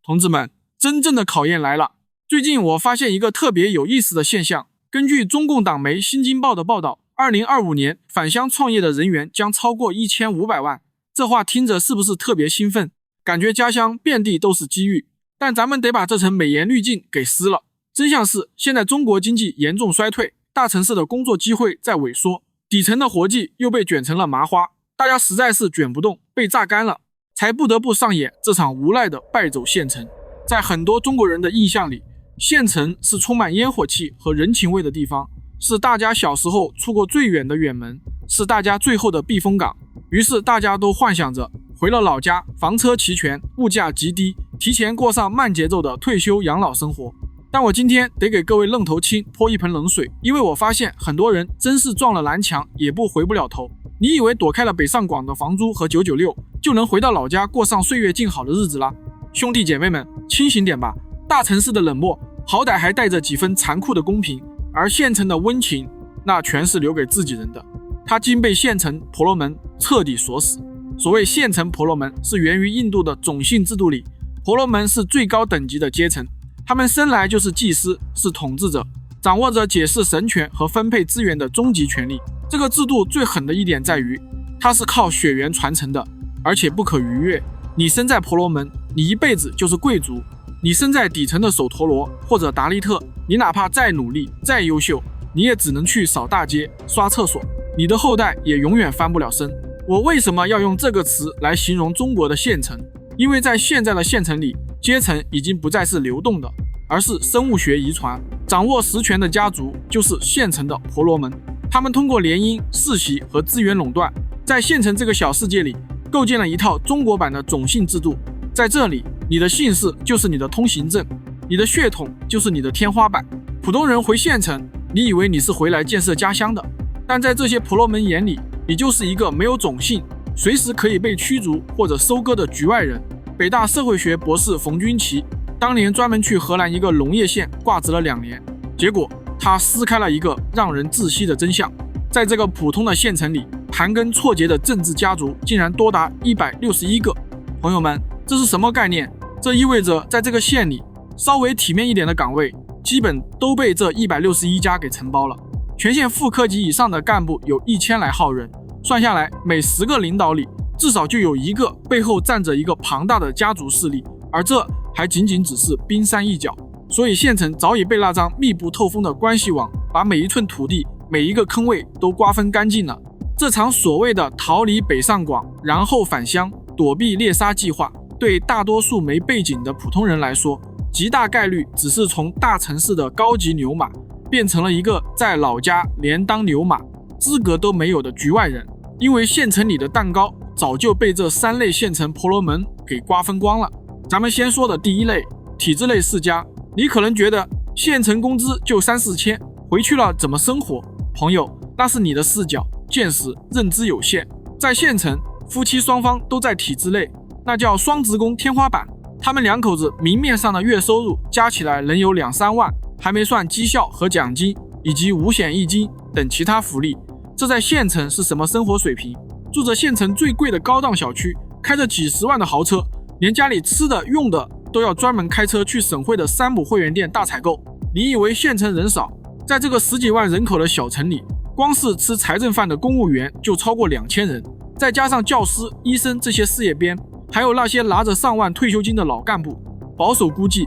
同志們，真正的考驗來了。最近我发现一个特別有意思的現象，根據中共黨媒《新京報》的報道，2025年返鄉創業的人員將超過1500萬。這話聽着是不是特別興奮？感覺家鄉遍地都是機遇。但咱們得把這層美顏濾鏡給撕了。真相是，現在中國經濟嚴重衰退，大城市的工作機會在萎縮，底層的活計又被捲成了麻花，大家實在是捲不動，被榨乾了，才不得不上演這場無賴的敗走縣城。在很多中國人的印象裡，縣城是充滿煙火氣和人情味的地方，是大家小時候出過最遠的遠門，是大家最後的避風港。於是大家都幻想着回了老家，房車齊全，物價極低，提前過上慢節奏的退休養老生活。但我今天得給各位愣頭青潑一盆冷水，因為我發現很多人真是撞了南牆也不回不了頭。你以為躲開了北上廣的房租和996，就能回到老家過上歲月靜好的日子啦？兄弟姐妹們，清醒點吧！大城市的冷漠好歹還帶着幾分殘酷的公平，而縣城的溫情那全是留給自己人的。它竟被縣城婆羅門徹底鎖死。所謂縣城婆羅門是源於印度的種姓制度裡，婆羅門是最高等級的階層，他們生來就是祭司，是統治者，掌握着解釋神權和分配資源的終極權力。這個制度最狠的一點在於，它是靠血緣傳承的，而且不可逾越。你生在婆羅門，你一輩子就是貴族；你生在底層的首陀羅或者達利特，你哪怕再努力再優秀，你也只能去掃大街刷廁所，你的後代也永遠翻不了身。我為什麼要用這個詞來形容中國的縣城？因為在現在的縣城裡，階層已經不再是流動的，而是生物學遺傳。掌握實權的家族就是縣城的婆羅門，他們通過聯姻、世襲和資源壟斷，在縣城這個小世界裡構建了一套中國版的種姓制度。在這裡，你的姓氏就是你的通行證，你的血統就是你的天花板。普通人回縣城，你以為你是回來建設家鄉的，但在這些婆羅門眼裡，你就是一個沒有種姓，隨時可以被驅逐或者收割的局外人。北大社會學博士馮鈞奇當年專門去荷蘭一個農業縣掛職了2年，結果他撕開了一個讓人窒息的真相。在這個普通的縣城裡，盤根錯節的政治家族竟然多達161個。朋友們，這是什麼概念？這意味着在這個縣裡，稍微體面一點的崗位基本都被這161家給承包了。全縣副科級以上的幹部有1000來號人，算下來每10個領導裡至少就有1個背後站着一個龐大的家族勢力，而這還僅僅只是冰山一角。所以縣城早已被那張密不透風的關係網把每一寸土地、每一個坑位都瓜分乾淨了。這場所謂的逃離北上廣然後返鄉躲避獵殺計劃，對大多數沒背景的普通人來說，極大概率只是從大城市的高級牛馬變成了一個在老家連當牛馬資格都沒有的局外人。因為縣城裡的蛋糕早就被這3類縣城婆羅門給瓜分光了。咱們先說的第一類，體制類世家，你可能覺得縣城工資就3-4千，回去了怎麼生活？朋友，那是你的視角、見識、認知有限。在縣城，夫妻雙方都在體制內，那叫雙職工天花板。他們兩口子明面上的月收入加起來能有2-3萬，還沒算績效和獎金以及五險一金等其他福利。這在縣城是什麼生活水平？住着縣城最貴的高檔小區，開着幾十萬的豪車，連家裡吃的用的都要專門開車去省會的山姆會員店大採購。你以為縣城人少？在這個10幾萬人口的小城裡，光是吃財政飯的公務員就超過2000人，再加上教師、醫生這些事業編，還有那些拿着上萬退休金的老幹部，保守估計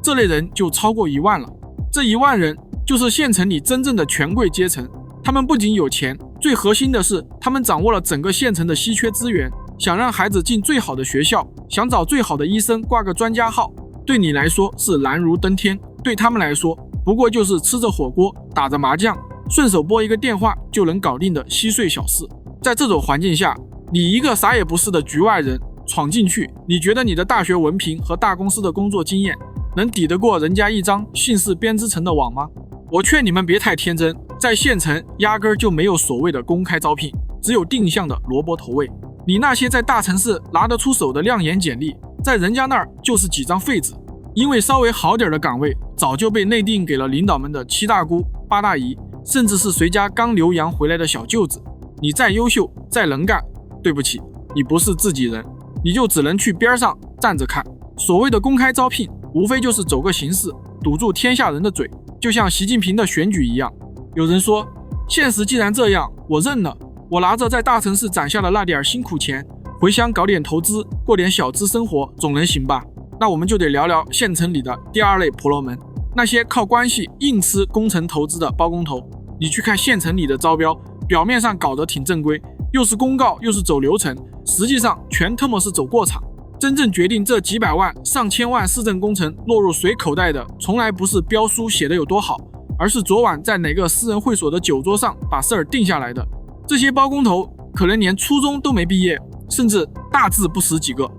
這類人就超過1萬了。這1萬人就是縣城裡真正的權貴階層。他們不僅有錢，最核心的是他們掌握了整個縣城的稀缺資源，想讓孩子進最好的學校，想找最好的醫生掛個專家號，對你來說是難如登天，對他們來說不過就是吃着火鍋打着麻將，順手撥一個電話就能搞定的稀碎小事。在這種環境下，你一個啥也不是的局外人闖進去，你覺得你的大學文憑和大公司的工作經驗能抵得過人家一張姓氏編織成的網嗎？我勸你們別太天真，在縣城壓根兒就沒有所謂的公開招聘，只有定向的蘿蔔頭位。你那些在大城市拿得出手的亮眼簡歷，在人家那兒就是幾張廢紙。因為稍微好點的崗位早就被內定給了領導們的七大姑八大姨，甚至是誰家剛留洋回來的小舅子。你再優秀再能幹，對不起，你不是自己人，你就只能去邊上站着看。所謂的公開招聘，無非就是走個形式，堵住天下人的嘴，就像習近平的選舉一樣。有人說，現實既然這樣，我認了，我拿着在大城市攢下的那點辛苦錢，回鄉搞點投資，過點小資生活，總能行吧？那我們就得聊聊縣城裡的第二類婆羅門，那些靠關係硬吃工程投資的包工頭。你去看縣城裡的招標，表面上搞得挺正規，又是公告又是走流程，實際上全特麼是走過场。真正決定這幾百萬上千萬市政工程落入誰口袋的，從來不是標書寫得有多好，而是昨晚在哪個私人會所的酒桌上把事兒定下來的。這些包工頭可能連初中都沒畢業，甚至大字不識幾個，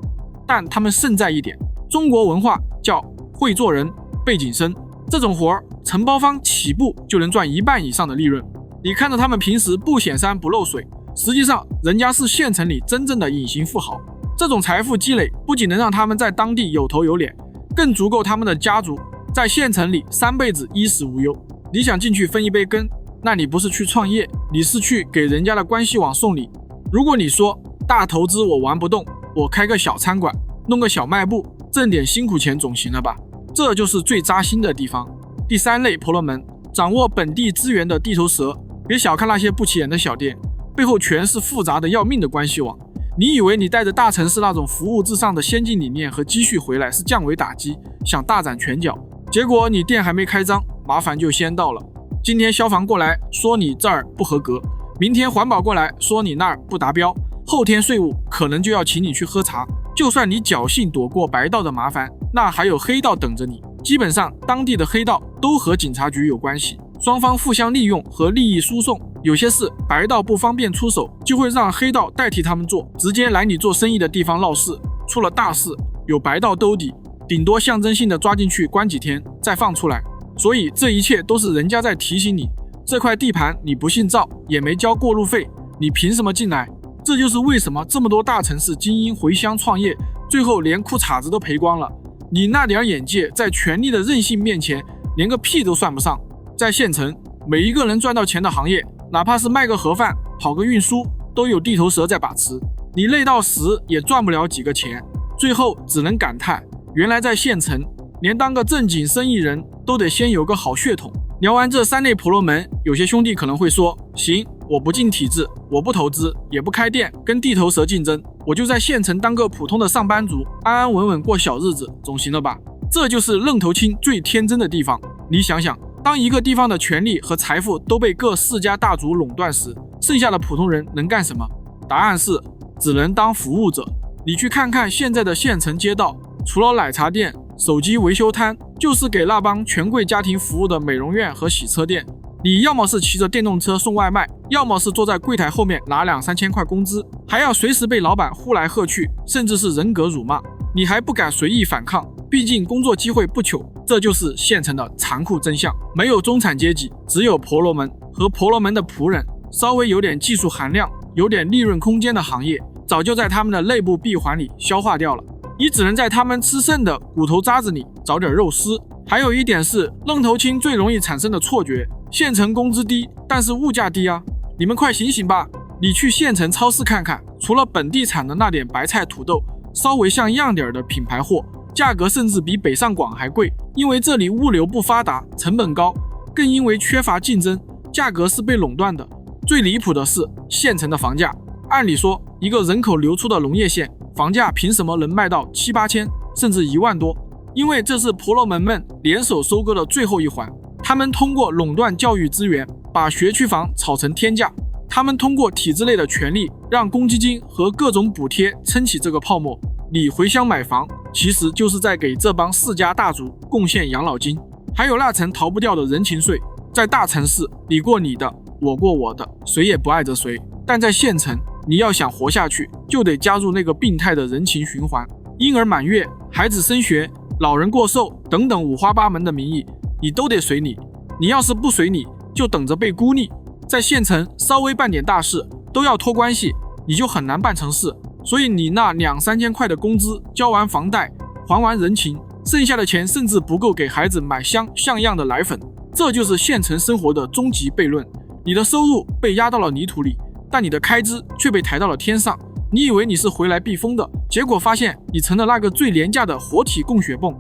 但他們勝在一點，中國文化叫會做人背景深，這種活兒承包方起步就能賺1半以上的利潤。你看着他們平時不顯山不漏水，實際上人家是縣城裡真正的隱形富豪。這種財富積累不僅能讓他們在當地有頭有臉，更足夠他們的家族在縣城裡3輩子衣食無憂。你想進去分一杯羹，那你不是去創業，你是去給人家的關係網送禮。如果你說大投資我玩不動，我開個小餐館，弄個小賣部，掙點辛苦錢總行了吧？這就是最扎心的地方。第3類婆羅門，掌握本地資源的地頭蛇。別小看那些不起眼的小店，背後全是複雜的要命的關係網。你以為你帶着大城市那種服務至上的先進理念和積蓄回來是降維打擊，想大展拳腳，結果你店還沒開張，麻煩就先到了。今天消防過來說你這兒不合格，明天環保過來說你那兒不達標，後天稅務可能就要請你去喝茶。就算你僥倖躲過白道的麻煩，那還有黑道等着你。基本上當地的黑道都和警察局有關係，雙方互相利用和利益輸送，有些事白道不方便出手，就會讓黑道代替他們做，直接來你做生意的地方鬧事，出了大事有白道兜底，頂多象徵性的抓進去關幾天再放出來。所以這一切都是人家在提醒你，這塊地盤你不姓趙，也沒交過路費，你憑什麼進來？這就是為什麼這麼多大城市精英回鄉創業，最後連褲衩子都賠光了。你那點眼界在權力的任性面前連個屁都算不上。在縣城，每一个能賺到錢的行業，哪怕是賣個盒飯跑個運輸，都有地頭蛇在把持，你累到死也賺不了幾個錢，最後只能感嘆，原來在縣城連當個正經生意人都得先有個好血統。聊完這3類婆羅門，有些兄弟可能會說，行，我不進體制，我不投資，也不開店跟地頭蛇競爭，我就在縣城當個普通的上班族，安安穩穩過小日子總行了吧？這就是愣頭青最天真的地方。你想想，當一個地方的權力和財富都被各世家大族壟斷時，剩下的普通人能幹什麼？答案是只能當服務者。你去看看現在的縣城街道，除了奶茶店、手機維修攤，就是給那幫權貴家庭服務的美容院和洗車店。你要麼是騎着電動車送外賣，要麼是坐在櫃檯後面拿2-3千塊工資，還要隨時被老闆呼來喝去，甚至是人格辱罵，你還不敢隨意反抗，畢竟工作機會不求。這就是縣城的殘酷真相，沒有中產階級，只有婆羅門和婆羅門的僕人。稍微有點技術含量，有點利潤空間的行業，早就在他們的內部閉環裡消化掉了。你只能在他們吃剩的骨頭渣子裡找點肉絲。還有一點是愣頭青最容易產生的錯覺，縣城工資低，但是物價低啊！你們快醒醒吧！你去縣城超市看看，除了本地產的那點白菜土豆，稍微像樣點的品牌貨，價格甚至比北上廣還貴，因為這裡物流不發達，成本高，更因為缺乏競爭，價格是被壟斷的。最離譜的是縣城的房價，按理說一個人口流出的農業縣，房價憑什麼能賣到7-8千，甚至1萬多？因為這是婆羅門們聯手收割的最後一環，他們通過壟斷教育資源，把學區房炒成天價，他們通過體制內的權力，讓公積金和各種補貼撐起這個泡沫。你回鄉買房，其實就是在給這幫世家大族貢獻養老金，還有那層逃不掉的人情稅。在大城市，你過你的，我過我的，誰也不礙着誰。但在縣城，你要想活下去，就得加入那個病態的人情循環。嬰兒滿月，孩子升學，老人過壽等等五花八門的名義，你都得隨你。你要是不隨你，就等着被孤立。在縣城稍微辦點大事都要托關係，你就很難辦成事。所以你那2-3千塊的工資交完房貸，還完人情，剩下的錢甚至不夠給孩子買像樣的奶粉。這就是縣城生活的終極悖論。你的收入被壓到了泥土裡，但你的開支卻被抬到了天上。你以為你是回來避風的，結果發現你成了那個最廉價的活體供血泵。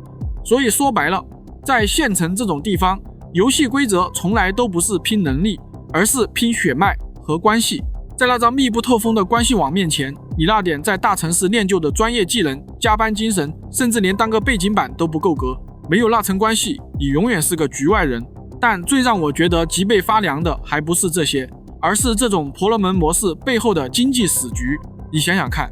所以說白了，在縣城這種地方，遊戲規則從來都不是拼能力，而是拼血脈和關係。在那張密不透風的關係網面前，你那點在大城市練就的專業技能、加班精神，甚至連當個背景板都不夠格。沒有那層關係，你永遠是個局外人。但最讓我覺得脊背發涼的還不是這些，而是這種婆羅門模式背後的經濟死局。你想想看，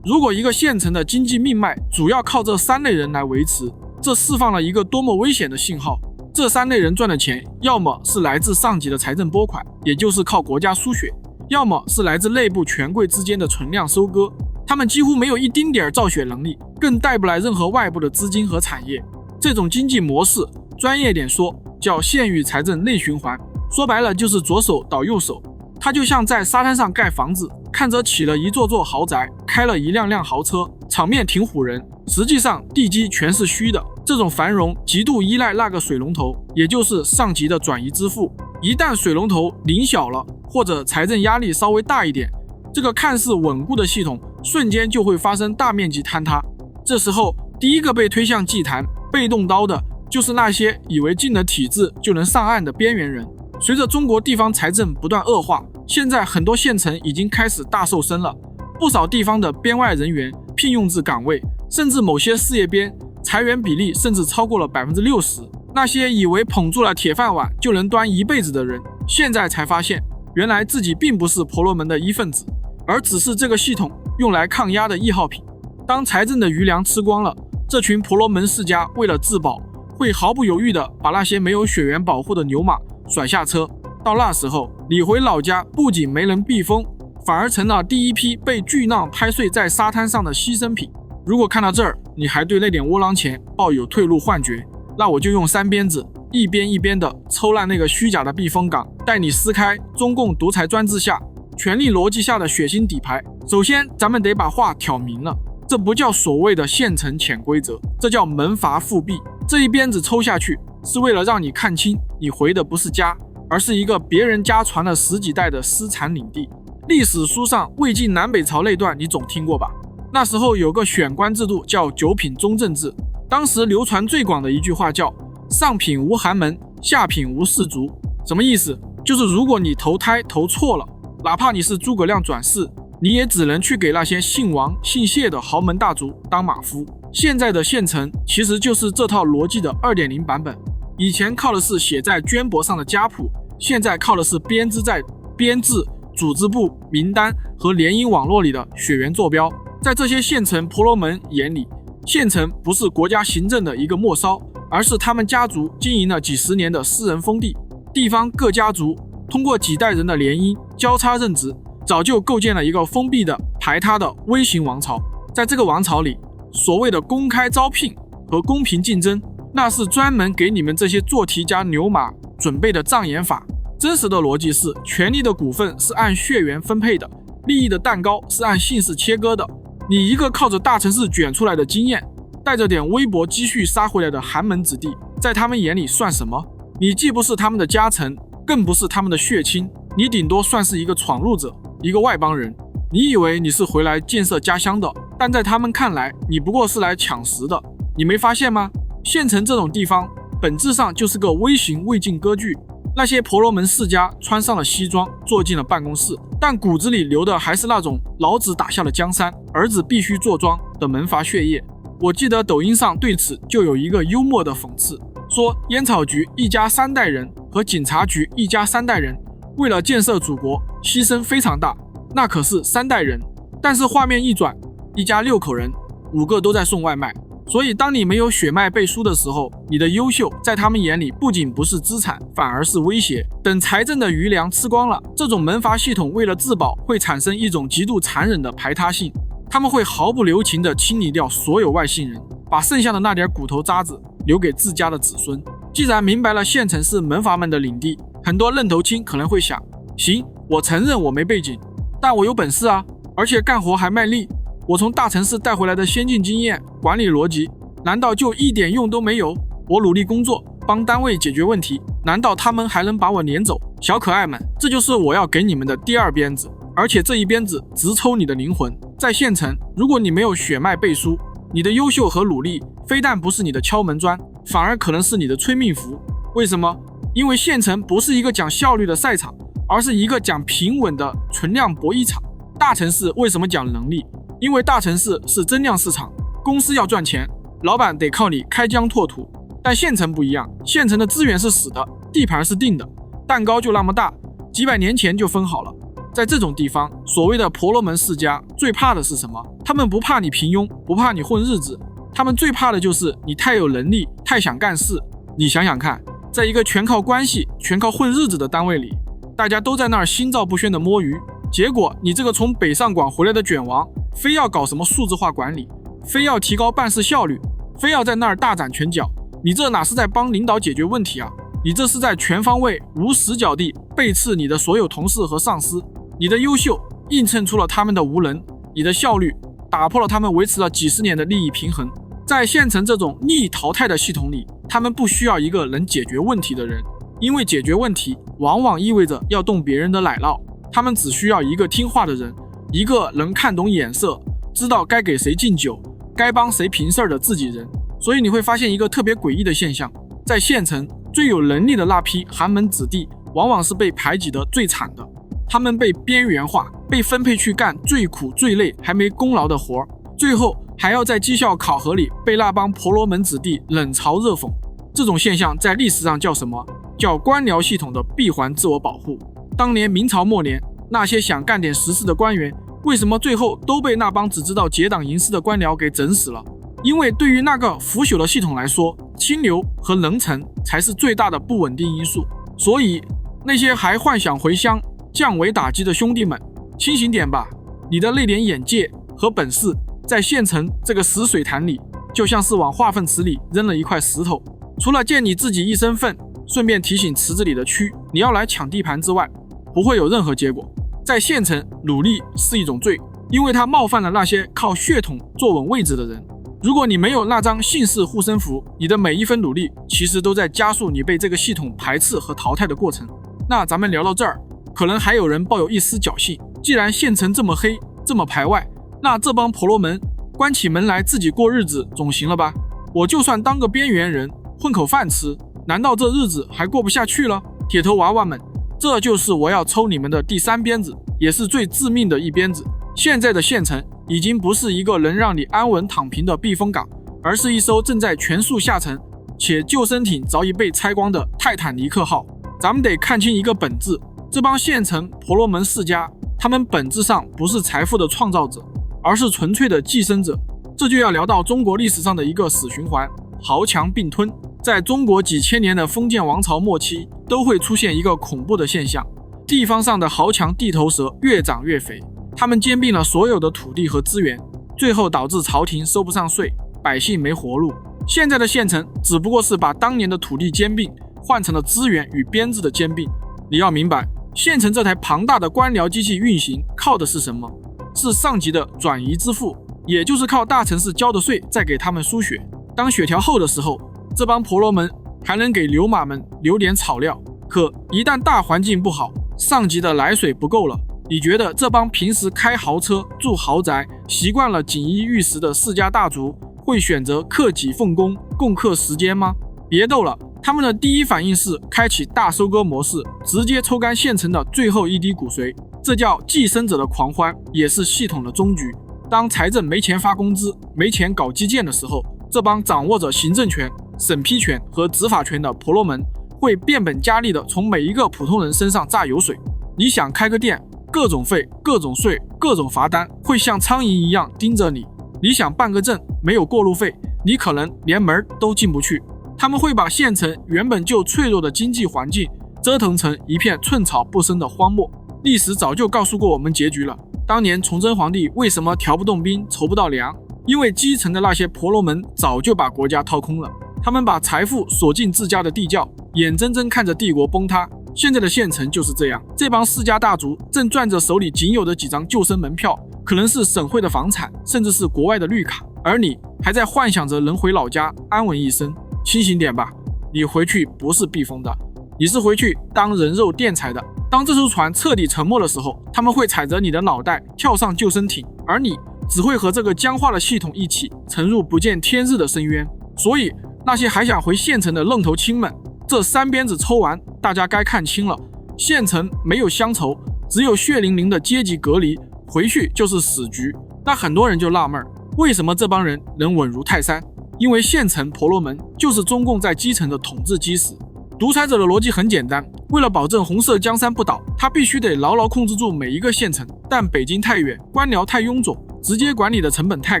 如果一個縣城的經濟命脈主要靠這3類人來維持，這釋放了一個多麼危險的信號。這3類人賺的錢，要麼是來自上級的財政撥款，也就是靠國家輸血，要麼是來自內部權貴之間的存量收割。他們幾乎沒有一丁點造血能力，更帶不來任何外部的資金和產業。這種經濟模式，專業點說叫縣域財政內循環，說白了就是左手倒右手。它就像在沙灘上蓋房子，看着起了一座座豪宅，開了一輛輛豪車，場面挺唬人，實際上地基全是虛的。這種繁榮極度依賴那個水龍頭，也就是上級的轉移支付。一旦水龍頭擰小了，或者財政壓力稍微大一點，這個看似穩固的系統瞬間就會發生大面積坍塌。這時候第一個被推向祭壇、被動刀的就是那些以為進了體制就能上岸的邊緣人。隨着中國地方財政不斷惡化，現在很多縣城已經開始大瘦身了，不少地方的編外人員聘用至崗位，甚至某些事業編裁員比例甚至超過了 60%。 那些以為捧住了鐵飯碗就能端一輩子的人，現在才發現原來自己並不是婆羅門的一份子，而只是這個系統用來抗壓的1號品。當財政的餘糧吃光了，這群婆羅門世家為了自保，會毫不猶豫地把那些沒有血緣保護的牛馬甩下車。到那時候，你回老家不僅沒人避風，反而成了第一批被巨浪拍碎在沙灘上的犧牲品。如果看到這兒，你還對那點窩囊錢抱有退路幻覺，那我就用3鞭子一邊一邊的抽爛那個虛假的避風港，帶你撕開中共獨裁專制下權力邏輯下的血腥底牌。首先，咱們得把話挑明了，這不叫所謂的縣城潛規則，這叫門閥復辟。這一鞭子抽下去，是為了讓你看清，你回的不是家，而是一個別人家傳了10幾代的私產領地。歷史書上魏晉南北朝那段你總聽過吧？那時候有個選官制度叫9品中正制，當時流傳最廣的一句話叫上品無寒門，下品無士族。什麼意思？就是如果你投胎投錯了，哪怕你是諸葛亮轉世，你也只能去給那些姓王姓謝的豪門大族當馬夫。現在的縣城其實就是這套邏輯的 2.0 版本。以前靠的是寫在绢帛上的家譜，現在靠的是編織在編制、組織部、名單和聯姻網絡裡的血緣坐標。在這些縣城婆羅門眼裡，縣城不是國家行政的一個末梢，而是他們家族經營了幾十年的私人封地。地方各家族通過幾代人的聯姻、交叉任職，早就構建了一個封閉的、排他的微型王朝。在這個王朝裡，所謂的公開招聘和公平競爭，那是專門給你們這些做題家牛馬準備的障眼法。真實的邏輯是，權力的股份是按血緣分配的，利益的蛋糕是按姓氏切割的。你一個靠着大城市捲出來的經驗，帶着點微薄積蓄殺回來的寒門子弟，在他們眼裡算什麼？你既不是他們的家臣，更不是他們的血親，你頂多算是一個闖入者，一個外邦人。你以為你是回來建設家鄉的，但在他們看來，你不過是來搶食的。你沒發現嗎？縣城這種地方本質上就是個微型魏晉割據。那些婆羅門世家穿上了西裝，坐進了辦公室，但骨子裡流的還是那種老子打下了江山，兒子必須坐莊的門閥血液。我記得抖音上對此就有一個幽默的諷刺，說煙草局一家3代人和警察局一家3代人為了建設祖國犧牲非常大，那可是3代人。但是畫面一轉，一家6口人，5個都在送外賣。所以當你沒有血脈背書的時候，你的優秀在他們眼裡不僅不是資產，反而是威脅。等財政的餘糧吃光了，這種門閥系統為了自保會產生一種極度殘忍的排他性，他們會毫不留情地清理掉所有外姓人，把剩下的那點骨頭渣子留給自家的子孫。既然明白了縣城是門閥們的領地，很多愣頭青可能會想，行，我承認我没背景，但我有本事啊，而且幹活還賣力。我從大城市帶回來的先进經驗、管理邏輯，難道就一點用都沒有？我努力工作，幫單位解決問題，難道他們還能把我攆走？小可愛們，這就是我要給你們的第2鞭子，而且這一鞭子直抽你的靈魂。在縣城，如果你沒有血脈背書，你的優秀和努力非但不是你的敲門磚，反而可能是你的催命符。為什麼？因為縣城不是一個講效率的賽場，而是一個講平穩的存量博弈場。大城市為什麼講能力？因為大城市是增量市場，公司要賺錢，老闆得靠你開疆拓土。但縣城不一樣，縣城的資源是死的，地盤是定的，蛋糕就那麼大，幾百年前就分好了。在這種地方，所謂的婆羅門世家最怕的是什麼？他們不怕你平庸，不怕你混日子，他們最怕的就是你太有能力，太想幹事。你想想看，在一個全靠關係、全靠混日子的單位裡，大家都在那兒心照不宣的摸魚，結果你這個從北上廣回來的卷王，非要搞什麼數字化管理，非要提高辦事效率，非要在那兒大展拳腳，你這哪是在幫領導解決問題啊？你這是在全方位無死角地背刺你的所有同事和上司。你的優秀映襯出了他們的無能，你的效率打破了他们維持了幾十年的利益平衡。在縣城這種利益淘汰的系統裡，他們不需要一個能解決問題的人，因為解決問題往往意味着要動別人的奶酪。他們只需要一個聽話的人，一個能看懂眼色，知道該給誰敬酒，該幫誰平事兒的自己人。所以你會發現一個特別詭異的現象，在縣城最有能力的那批寒門子弟，往往是被排擠得最慘的。他們被邊緣化，被分配去幹最苦最累還沒功勞的活，最後還要在績效考核裡被那幫婆羅門子弟冷嘲熱諷。這種現象在歷史上叫什麼？叫官僚系統的閉環自我保護。當年明朝末年，那些想幹點實事的官員，為什麼最後都被那幫只知道結黨營私的官僚給整死了？因為對於那個腐朽的系統來說，清流和能臣才是最大的不穩定因素。所以那些還幻想回鄉降維打擊的兄弟們，清醒點吧！你的那點眼界和本事，在縣城這個死水潭裡，就像是往化糞池裡扔了一塊石頭，除了濺你自己一身糞，順便提醒池子裡的蛆你要來搶地盤之外，不會有任何結果。在縣城，努力是一種罪，因為它冒犯了那些靠血統坐穩位置的人。如果你沒有那張姓氏護身符，你的每一分努力其實都在加速你被這個系統排斥和淘汰的過程。那咱們聊到這兒，可能還有人抱有一絲僥倖，既然縣城這麼黑，這麼排外，那這幫婆羅門關起門來自己過日子總行了吧？我就算當個邊緣人，混口飯吃，難道這日子還過不下去了？鐵頭娃娃們，這就是我要抽你們的第三鞭子，也是最致命的一鞭子。現在的縣城已經不是一個能讓你安穩躺平的避風港，而是一艘正在全速下沉且救生艇早已被拆光的泰坦尼克號。咱們得看清一個本質，這幫縣城婆羅門世家，他們本質上不是財富的創造者，而是純粹的寄生者。這就要聊到中國歷史上的一個死循環，豪強併吞。在中國幾千年的封建王朝末期，都會出現一個恐怖的現象，地方上的豪強地頭蛇越長越肥，他們兼併了所有的土地和資源，最後導致朝廷收不上稅，百姓沒活路。現在的縣城只不過是把當年的土地兼併換成了資源與編制的兼併。你要明白，縣城這台龐大的官僚機器運行靠的是什麼？是上級的轉移支付，也就是靠大城市交的稅再給他們輸血。當血條厚的時候，這幫婆羅門還能給牛馬們留點草料，可一旦大環境不好，上級的奶水不夠了，你覺得這幫平時開豪車住豪宅習慣了锦衣玉食的世家大族會選擇克己奉公共克時艱嗎？別逗了，他們的第一反應是開啟大收割模式，直接抽乾縣城的最後一滴骨髓。這叫寄生者的狂歡，也是系統的終局。當財政沒錢發工資，沒錢搞基建的時候，這幫掌握着行政權、審批權和執法權的婆羅門會變本加厲地從每一個普通人身上榨油水。你想開個店，各種費、各種稅、各種罰單會像蒼蠅一樣盯着你。你想辦個證，沒有過路費，你可能連門都進不去。他們會把縣城原本就脆弱的經濟環境折騰成一片寸草不生的荒漠。歷史早就告訴過我們結局了。當年崇禎皇帝為什麼調不動兵、籌不到糧？因為基層的那些婆羅門早就把國家掏空了，他們把財富鎖進自家的地窖，眼睜睜看着帝國崩塌。現在的縣城就是這樣，這幫世家大族正攥着手裡僅有的幾張救生門票，可能是省會的房產，甚至是國外的綠卡，而你還在幻想着能回老家安穩一生。清醒點吧，你回去不是避風的，你是回去當人肉墊財的。當這艘船徹底沉沒的時候，他們會踩着你的腦袋跳上救生艇，而你只會和這個僵化的系統一起沉入不見天日的深淵。所以那些還想回縣城的愣頭青們，這三鞭子抽完，大家該看清了，縣城沒有鄉愁，只有血淋淋的階級隔離，回去就是死局。那很多人就納悶，為什麼這幫人能穩如泰山？因為縣城婆羅門就是中共在基層的統治基石。獨裁者的邏輯很簡單，為了保證紅色江山不倒，他必須得牢牢控制住每一個縣城。但北京太遠，官僚太臃腫，直接管理的成本太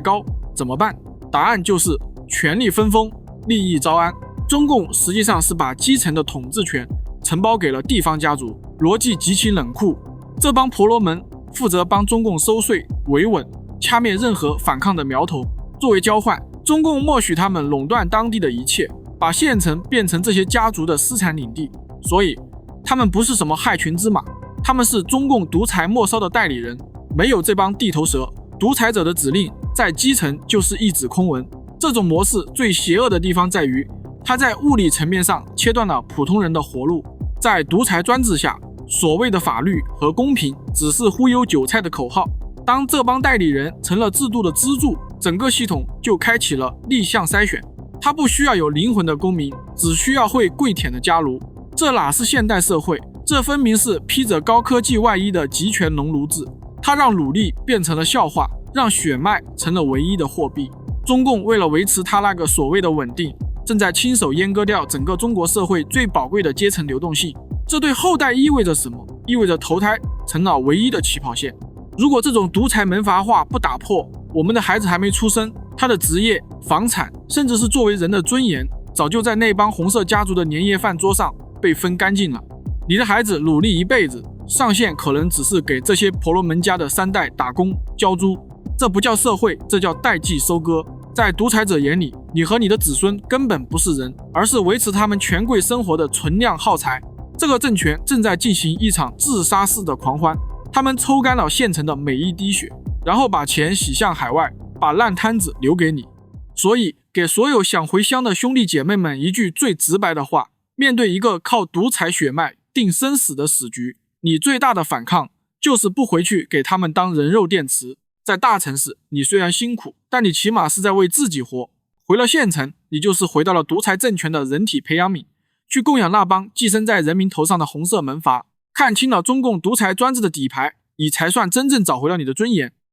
高，怎麼辦？答案就是权力分封，利益招安。中共實際上是把基層的統治權承包給了地方家族，邏輯極其冷酷。這幫婆羅門負責幫中共收稅、維穩、掐滅任何反抗的苗頭。作為交換，中共默許他們壟斷當地的一切，把縣城變成這些家族的私產領地。所以他們不是什麼害群之馬，他們是中共独裁末梢的代理人。沒有這幫地頭蛇，獨裁者的指令在基層就是一纸空文。這種模式最邪惡的地方在於，它在物理層面上切斷了普通人的活路。在獨裁專制下，所謂的法律和公平只是忽悠韭菜的口號。當這幫代理人成了制度的支柱，整個系統就開啟了逆向篩選。他不需要有靈魂的公民，只需要會跪舔的家奴。這哪是現代社會？這分明是披着高科技外衣的集權農奴制。他讓努力變成了笑話，讓血脈成了唯一的貨幣。中共為了維持他那個所謂的穩定，正在親手閹割掉整個中國社會最寶貴的階層流動性。這對後代意味着什麼？意味着投胎成了唯一的起跑線。如果這種獨裁門閥化不打破，我們的孩子還沒出生，他的職業、房產，甚至是作為人的尊嚴，早就在那幫紅色家族的年夜飯桌上被分乾淨了。你的孩子努力一輩子，上限可能只是給這些婆羅門家的3代打工交租。這不叫社會，這叫代際收割。在獨裁者眼裡，你和你的子孫根本不是人，而是維持他們權貴生活的存量耗材。這個政權正在進行一場自殺式的狂歡，他們抽乾了縣城的每一滴血，然後把錢洗向海外，把爛攤子留給你。所以，給所有想回鄉的兄弟姐妹們一句最直白的話：面對一個靠獨裁血脈定生死的死局，你最大的反抗就是不回去給他們當人肉電池。在大城市，你雖然辛苦，但你起碼是在為自己活。回了縣城，你就是回到了獨裁政權的人體培養皿，去供養那幫寄生在人民頭上的紅色門閥。看清了中共獨裁專制的底牌，你才算真正找回了你的尊嚴。